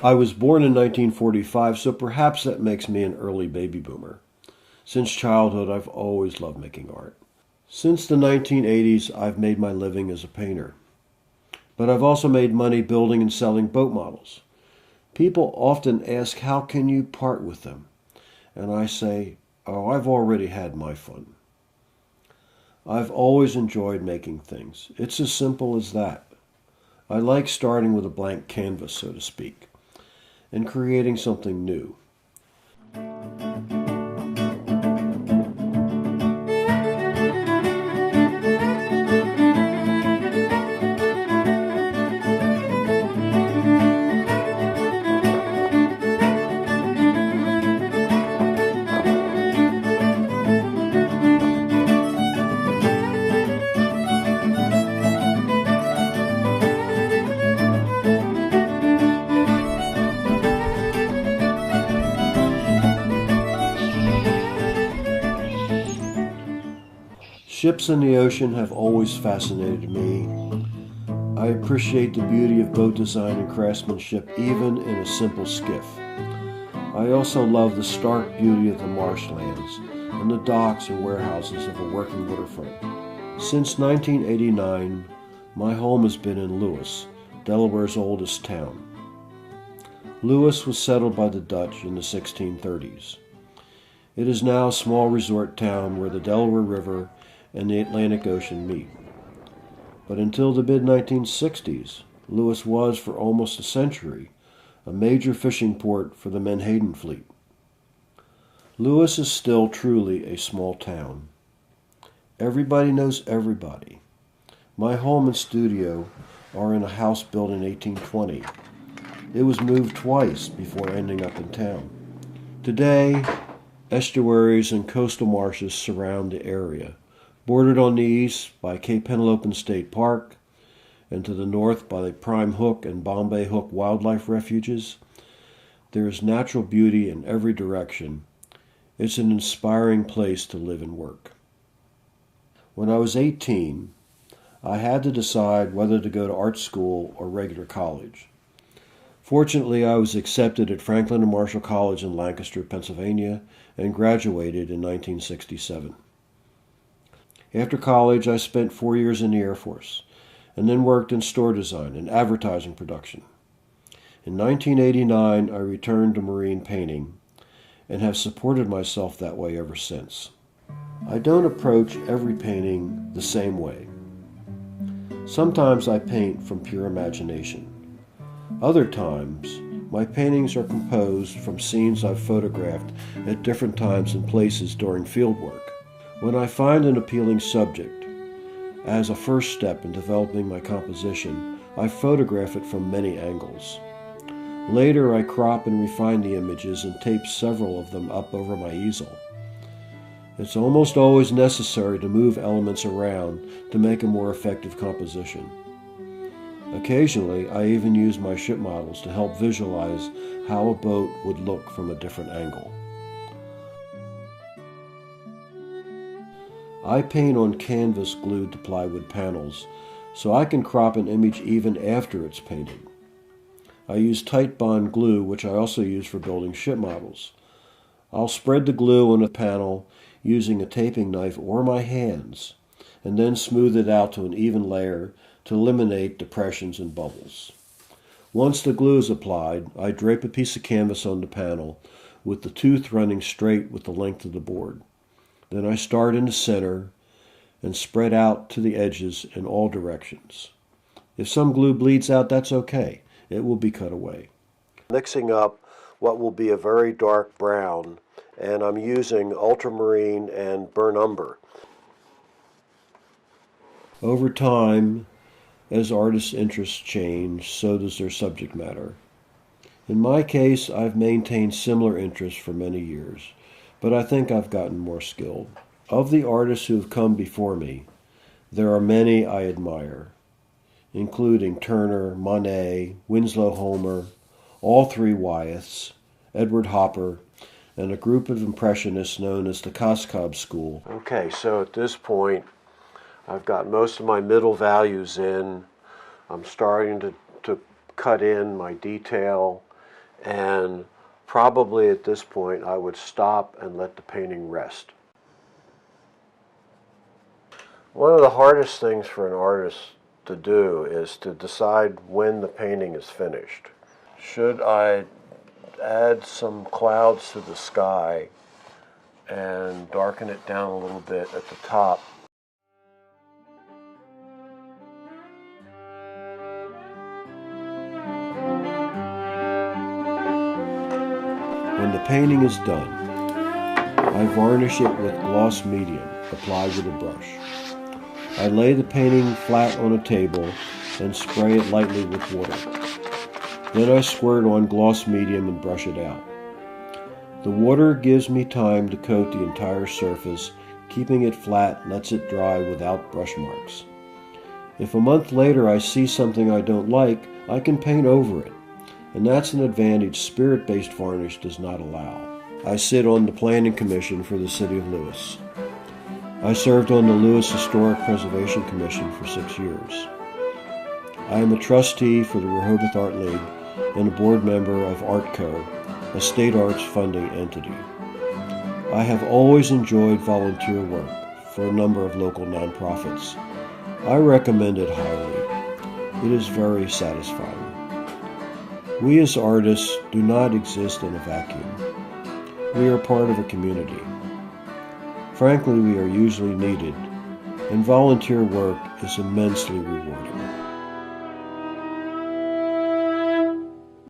I was born in 1945, so perhaps that makes me an early baby boomer. Since childhood, I've always loved making art. Since the 1980s, I've made my living as a painter. But I've also made money building and selling boat models. People often ask, how can you part with them? And I say, oh, I've already had my fun. I've always enjoyed making things. It's as simple as that. I like starting with a blank canvas, so to speak, and creating something new. Ships in the ocean have always fascinated me. I appreciate the beauty of boat design and craftsmanship even in a simple skiff. I also love the stark beauty of the marshlands and the docks and warehouses of a working waterfront. Since 1989, my home has been in Lewis, Delaware's oldest town. Lewis was settled by the Dutch in the 1630s. It is now a small resort town where the Delaware River and the Atlantic Ocean meet. But until the mid-1960s, Lewis was, for almost a century, a major fishing port for the Menhaden fleet. Lewis is still truly a small town. Everybody knows everybody. My home and studio are in a house built in 1820. It was moved twice before ending up in town. Today, estuaries and coastal marshes surround the area, bordered on the east by Cape Penelope State Park, and to the north by the Prime Hook and Bombay Hook wildlife refuges. There is natural beauty in every direction. It's an inspiring place to live and work. When I was 18, I had to decide whether to go to art school or regular college. Fortunately, I was accepted at Franklin and Marshall College in Lancaster, Pennsylvania, and graduated in 1967. After college, I spent 4 years in the Air Force, and then worked in store design and advertising production. In 1989, I returned to marine painting, and have supported myself that way ever since. I don't approach every painting the same way. Sometimes I paint from pure imagination. Other times, my paintings are composed from scenes I've photographed at different times and places during field work. When I find an appealing subject, as a first step in developing my composition, I photograph it from many angles. Later, I crop and refine the images and tape several of them up over my easel. It's almost always necessary to move elements around to make a more effective composition. Occasionally, I even use my ship models to help visualize how a boat would look from a different angle. I paint on canvas glued to plywood panels, so I can crop an image even after it's painted. I use tight bond glue, which I also use for building ship models. I'll spread the glue on a panel using a taping knife or my hands, and then smooth it out to an even layer to eliminate depressions and bubbles. Once the glue is applied, I drape a piece of canvas on the panel with the tooth running straight with the length of the board. Then I start in the center and spread out to the edges in all directions. If some glue bleeds out, that's okay. It will be cut away. Mixing up what will be a very dark brown, and I'm using ultramarine and burnt umber. Over time, as artists' interests change, so does their subject matter. In my case, I've maintained similar interests for many years, but I think I've gotten more skilled. Of the artists who have come before me, there are many I admire, including Turner, Monet, Winslow Homer, all three Wyeths, Edward Hopper, and a group of impressionists known as the Koskov School. Okay, so at this point, I've got most of my middle values in. I'm starting to cut in my detail and probably at this point I would stop and let the painting rest. One of the hardest things for an artist to do is to decide when the painting is finished. Should I add some clouds to the sky and darken it down a little bit at the top? When the painting is done, I varnish it with gloss medium applied with a brush. I lay the painting flat on a table and spray it lightly with water. Then I squirt on gloss medium and brush it out. The water gives me time to coat the entire surface. Keeping it flat lets it dry without brush marks. If a month later I see something I don't like, I can paint over it, and that's an advantage spirit-based varnish does not allow. I sit on the Planning Commission for the City of Lewis. I served on the Lewis Historic Preservation Commission for 6 years. I am a trustee for the Rehoboth Art League and a board member of ArtCo, a state arts funding entity. I have always enjoyed volunteer work for a number of local nonprofits. I recommend it highly. It is very satisfying. We as artists do not exist in a vacuum. We are part of a community. Frankly, we are usually needed, and volunteer work is immensely rewarding.